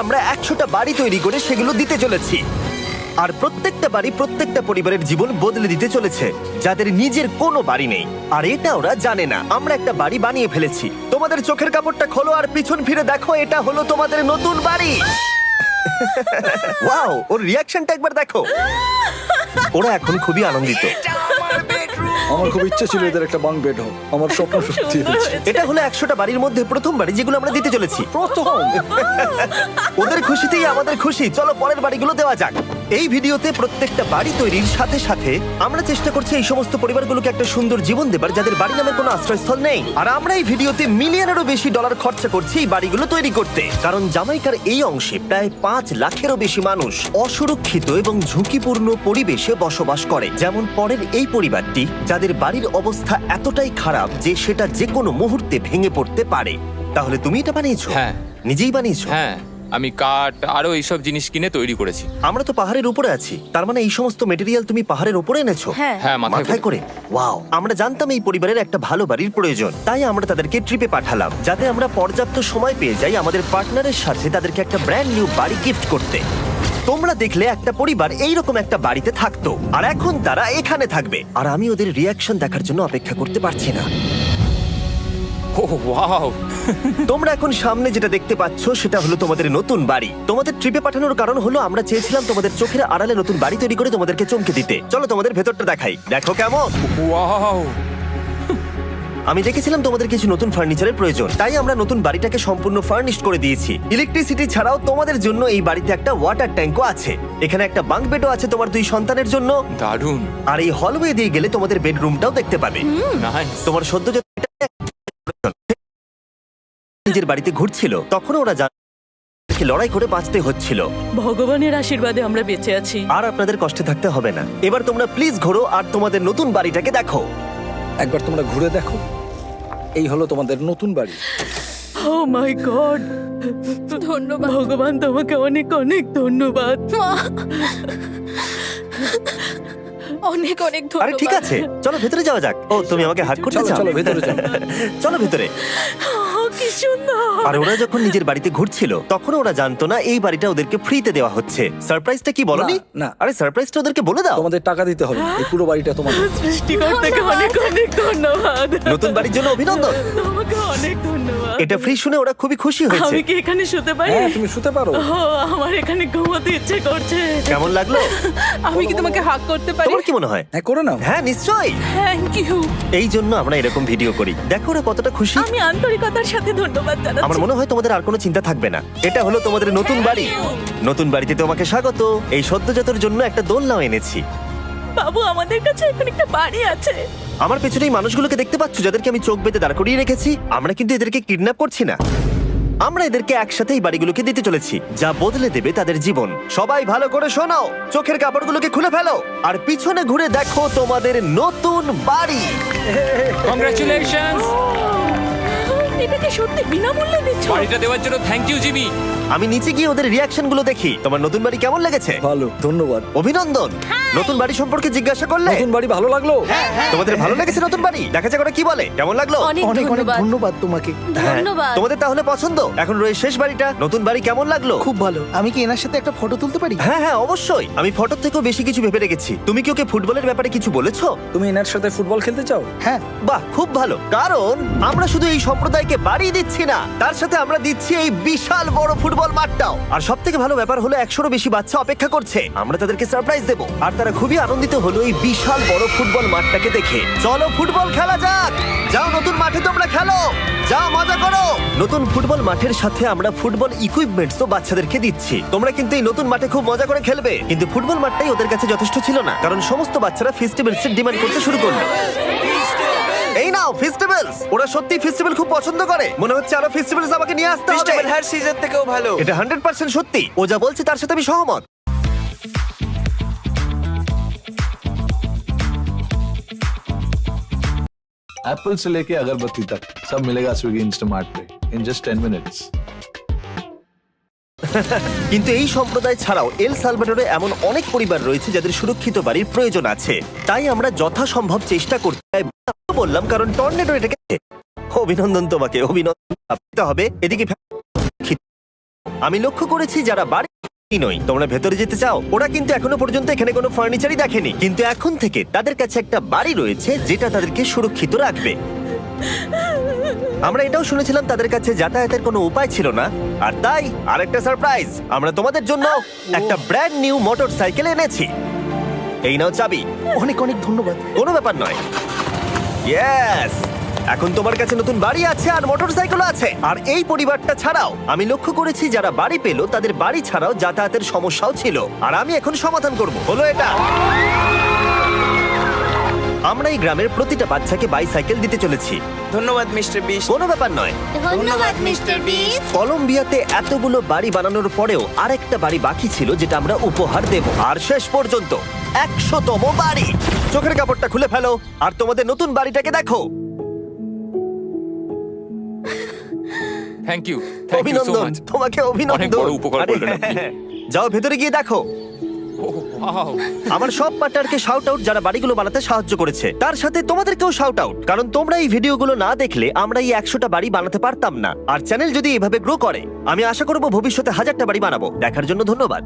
আমরা 100টা বাড়ি তৈরি করে সেগুলো দিতে চলেছি। আর প্রত্যেকটা বাড়ি প্রত্যেকটা পরিবারের জীবন বদলে দিতে চলেছে যাদের নিজের কোনো বাড়ি নেই। আর এটা ওরা জানে না। আমরা একটা বাড়ি বানিয়ে ফেলেছি। তোমাদের চোখের কাপড়টা খোলো আর পিছন ফিরে দেখো, এটা হলো তোমাদের নতুন বাড়ি। ওয়াও, ওর রিয়াকশনটা একবার দেখো। ওরা এখন খুবই আনন্দিত। আমার খুব ইচ্ছে ছিল এদের একটা বাঙ্ক বেড হোক। আমার স্বপ্ন সত্যি হয়েছে। এটা হলো 100টা বাড়ির মধ্যে প্রথম বাড়ি যেগুলো আমরা দিতে চলেছি। প্রথম ওদের খুশিতেই আমাদের খুশি। চলো পরের বাড়িগুলো দেওয়া যাক। এই ভিডিওতে প্রত্যেকটা বাড়ি তৈরির সাথে সাথে আমরা চেষ্টা করছি এই সমস্ত পরিবারগুলোকে একটা সুন্দর জীবন দেবার যাদের বাড়ি নামের কোনো আশ্রয়স্থল নেই। আর আমরা এই ভিডিওতে মিলিয়নেরও বেশি ডলার খরচা করছি এই বাড়িগুলো তৈরি করতে, কারণ জামাইকার এই অংশে প্রায় 5 লাখেরও বেশি মানুষ অসুরক্ষিত এবং ঝুঁকিপূর্ণ পরিবেশে বসবাস করে। যেমন পরের এই পরিবারটি, যাদের বাড়ির অবস্থা এতটাই খারাপ যে সেটা যে কোনো মুহূর্তে ভেঙে পড়তে পারে। তাহলে তুমি এটা বানিয়েছো? হ্যাঁ। নিজেই বানিয়েছো? হ্যাঁ, আমি কাঠ আরো এইসব জিনিস কিনে তৈরি করেছি। আমরা তো পাহাড়ের উপরে আছি, তার মানে এই সমস্ত মেটেরিয়াল তুমি পাহাড়ের উপরে এনেছো? হ্যাঁ। হ্যাঁ, মাথায় করে। ওয়াও, আমরা জানতাম এই পরিবারের একটা ভালো বাড়ির প্রয়োজন, তাই আমরা তাদেরকে ট্রিপে পাঠালাম যাতে আমরা পর্যাপ্ত সময় পেয়ে যাই আমাদের পার্টনারের সাথে তাদেরকে একটা ব্র্যান্ড নিউ বাড়ি গিফট করতে। তোমরা দেখলে একটা পরিবার এইরকম একটা বাড়িতে থাকতো, আর এখন তারা এখানে থাকবে। আর আমি ওদের রিয়াকশন দেখার জন্য অপেক্ষা করতে পারছি না। ও ওয়াও, তোমরা এখন সামনে যেটা দেখতে পাচ্ছ সেটা হলো তোমাদের নতুন বাড়ি। তোমাদের ট্রিপে পাঠানোর কারণ হলো আমরা চেয়েছিলাম তোমাদের চোখের আড়ালে নতুন বাড়ি তৈরি করে তোমাদেরকে চমকে দিতে। চলো তোমাদের ভেতরটা দেখাই, দেখো কেমন। ওয়াও। আমি দেখেছিলাম তোমাদের কিছু নতুন ফার্নিচারের প্রয়োজন, তাই আমরা নতুন বাড়িটাকে সম্পূর্ণ ফার্নিশড করে দিয়েছি। ইলেকট্রিসিটি ছাড়াও তোমাদের জন্য এই বাড়িতে একটা ওয়াটার ট্যাঙ্কও আছে। এখানে একটা বাঙ্ক বেডও আছে তোমার 2 সন্তানের জন্য। দারুণ। আর এই হলওয়ে দিয়ে গেলে তোমাদের বেডরুমটাও দেখতে পাবে। নাইস। তোমার সদ্য নিজের বাড়িতে ঘুরছিল তখন ওরা লড়াই করে বাঁচতে হচ্ছিল। ভগবানের আশীর্বাদে আমরা বেঁচে আছি। আর আপনাদের কষ্টে থাকতে হবে না। এবার তোমরা প্লিজ ঘোরো আর তোমাদের নতুন বাড়িটাকে দেখো। একবার তোমরা ঘুরে দেখো, এই হলো তোমাদের নতুন বাড়ি। ও মাই গড, ধন্যবাদ ভগবান, তোমাকে অনেক অনেক ধন্যবাদ। অনেক অনেক আরে ধন্যবাদ। ঠিক আছে, চলো ভেতরে যাওয়া যাক। ও, তুমি আমাকে হাত করতে চলো চাও? চলো ভেতরে যাও। চলো ভেতরে। ও, কি সুন্দর। আর ওরা যখন নিজের বাড়িতে ঘুরছিল তখন ওরা জানতো না এই বাড়িটা ওদেরকে ফ্রিতে দেওয়া হচ্ছে। সারপ্রাইজটা কি বলনি? না, না। আরে সারপ্রাইজটা ওদেরকে বলে দাও। তোমাদের টাকা দিতে হবে, এই পুরো বাড়িটা তোমাদের। সৃষ্টিকর্তাকে অনেক অনেক ধন্যবাদ। নতুন বাড়ির জন্য অভিনন্দন। তোমাকে অনেক ধন্যবাদ। এটা ফ্রি শুনে ওরা খুবই খুশি হয়েছে। আমি কি এখানে শুতে পারি? হ্যাঁ, তুমি শুতে পারো। ও, আমার এখানে ঘুমোতে ইচ্ছে করছে। কেমন লাগলো? আমি কি তোমাকে হাগ করতে পারি? তোমার কি মনে হয়? হ্যাঁ, করে নাও। হ্যাঁ, নিশ্চয়ই। Thank you. এই জন্য আমরা এরকম ভিডিও করি। দেখো ওরা কতটা খুশি। আমি আন্তরিকতার সাথে ধন্যবাদ জানাচ্ছি। আমার মনে হয় তোমাদের আর কোনো চিন্তা থাকবে না। এটা হলো তোমাদের নতুন বাড়ি। নতুন বাড়িতে তোমাকে স্বাগত। এই সদ্যজাতর জন্য একটা দোলনাও এনেছি। বাবু, আমাদের কাছে এখন একটা বাড়ি আছে। আমার পেছনে এই মানুষগুলোকে দেখতে পাচ্ছ যাদেরকে আমি চোখ বেঁধে দাঁড় করিয়ে রেখেছি? আমরা কিন্তু এদেরকে কিডন্যাপ করছি না। আমরা এদেরকে একসাথে এই বাড়িগুলোকে দিতে চলেছি যা বদলে দেবে তাদের জীবন। সবাই ভালো করে শোনো, চোখের কাপড়গুলোকে খুলে ফেলো আর পিছনে ঘুরে দেখো তোমাদের নতুন বাড়ি। কংগ্রাচুলেশনস। এটাকে সত্যি বিনামূল্যে দিচ্ছ? বাড়িটা দেওয়ার জন্য থ্যাংক ইউ জিমি। আমি নিচে গিয়ে ওদের রিয়াকশন গুলো দেখি। তোমার নতুন বাড়ি কেমন লেগেছে? ভালো, ধন্যবাদ। অভিনন্দন। নতুন বাড়ি সম্পর্কে জিজ্ঞাসা করলে? নতুন বাড়ি ভালো লাগলো? তোমাদের ভালো লেগেছে নতুন বাড়ি? দেখা যাক ওরা কি বলে। কেমন লাগলো? অনেক অনেক অনেক ধন্যবাদ। ধন্যবাদ তোমাকে। হ্যাঁ, ধন্যবাদ। তোমাদের তাহলে পছন্দ? এখন রয়েছে শেষ বাড়িটা। নতুন বাড়ি কেমন লাগলো? খুব ভালো। আমি কি এনার সাথে একটা ফটো তুলতে পারি? হ্যাঁ হ্যাঁ, অবশ্যই। আমি ফটোর থেকেও বেশি কিছু ভেবে রেখেছি। তুমি কি ওকে ফুটবলের ব্যাপারে কিছু বলেছো? তুমি এনার সাথে ফুটবল খেলতে চাও? হ্যাঁ। বাহ, খুব ভালো। কারণ আমরা শুধু এই সম্প্রদায়কে বাড়ি দিচ্ছি না, তার সাথে আমরা দিচ্ছি এই বিশাল বড় ফুটবল মাঠটাও। আর সব থেকে ভালো ব্যাপার হলো 100রও বেশি বাচ্চা অপেক্ষা করছে। আমরা তাদেরকে সারপ্রাইজ দেবো আর তারা খুবই আনন্দিত হলো এই বিশাল বড় ফুটবল মাঠটাকে দেখে। চলো ফুটবল খেলা যাক। যাও নতুন মাঠে তোমরা খেলো, যাও মজা করো। নতুন ফুটবল মাঠের সাথে আমরা ফুটবল ইকুইপমেন্টস তো বাচ্চাদেরকে দিচ্ছি। তোমরা কিন্তু এই নতুন মাঠে খুব মজা করে খেলবে। কিন্তু ফুটবল মাঠটাই ওদের কাছে যথেষ্ট ছিল না, কারণ সমস্ত বাচ্চারা ফেস্টিভ্যালস এর ডিমান্ড করতে শুরু করলো। এই নাও ফেস্টিভ্যালস। ওরা সত্যি ফেস্টিভ্যাল খুব পছন্দ করে। মনে হচ্ছে আরো ফেস্টিভ্যালস আমাকে নিয়ে আসতে হবে। ফেস্টিভ্যাল হার সিজন থেকেও ভালো। এটা 100% সত্যি। ও যা বলছে তার সাথে আমি সহমত। एप्पल से लेके अगरबत्ती तक सब मिलेगा स्विगी इंस्टामार्ट पे इन जस्ट 10 मिनट्स। কিন্তু এই সম্প্রদায় ছাড়াও এল সালভাডোরে এমন অনেক পরিবার রয়েছে যাদের সুরক্ষিত বাড়ির প্রয়োজন আছে। তাই আমরা যথাসম্ভব চেষ্টা করতে বললাম, কারণ টর্নেডো এটাকে। অভিনন্দন তোমাকে, অভিনন্দন হবে। এদিকে আমি লক্ষ্য করেছি যারা বাড়ি নই তোমরা ভেতরে যেতে চাও, ওরা কিন্তু এখনো পর্যন্ত এখানে কোনো ফার্নিচারই দেখেনি, কিন্তু এখন থেকে তাদের কাছে একটা বাড়ি রয়েছে যেটা তাদেরকে সুরক্ষিত রাখবে। আমরা এটাও শুনেছিলাম তাদের কাছে যাতায়াতের কোনো উপায় ছিল না, আর তাই আরেকটা সারপ্রাইজ, আমরা তোমাদের জন্য একটা ব্র্যান্ড নিউ মোটরসাইকেল এনেছি। এই নাও চাবি। অনেক অনেক ধন্যবাদ। কোনো ব্যাপার নয়। ইয়েস, এখন তোমার কাছে নতুন বাড়ি আছে আর মোটরসাইকেলও আছে। আর এই পরিবারটা ছাড়াও আমি লক্ষ্য করেছি যারা বাড়ি পেল তাদের বাড়ি ছাড়াও যাতায়াতের সমস্যাও ছিল, আর আমি এখন সমাধান করব। হলো এটা, আমরা এই গ্রামের প্রতিটা বাচ্চাকে বাইসাইকেল দিতে চলেছি। ধন্যবাদ মিস্টার বিশ। কোনো ব্যাপার নয়। ধন্যবাদ মিস্টার বিস্ট। কলম্বিয়াতে এতগুলো বাড়ি বানানোর পরেও আরেকটা বাড়ি বাকি ছিল যেটা আমরা উপহার দেব, আর শেষ পর্যন্ত 100তম বাড়ি। চোখের কাপড়টা খুলে ফেলো আর তোমাদের নতুন বাড়িটাকে দেখো। থ্যাংক ইউ সো অভিনন্দন, মাচ। তোমাকে অনেক অভিনন্দন। বড় উপকার আরে, করলেন আপনি। যাও ভেতরে গিয়ে দেখো। Wow! আমার সব পার্টনারকে শাউট আউট যারা বাড়িগুলো বানাতে সাহায্য করেছে, তার সাথে তোমাদেরকেও শাউট আউট, কারণ তোমরা এই ভিডিওগুলো না দেখলে আমরা এই 100টা বাড়ি বানাতে পারতাম না। আর চ্যানেল যদি এভাবে গ্রো করে আমি আশা করব ভবিষ্যতে 1000টা বাড়ি বানাবো। দেখার জন্য ধন্যবাদ।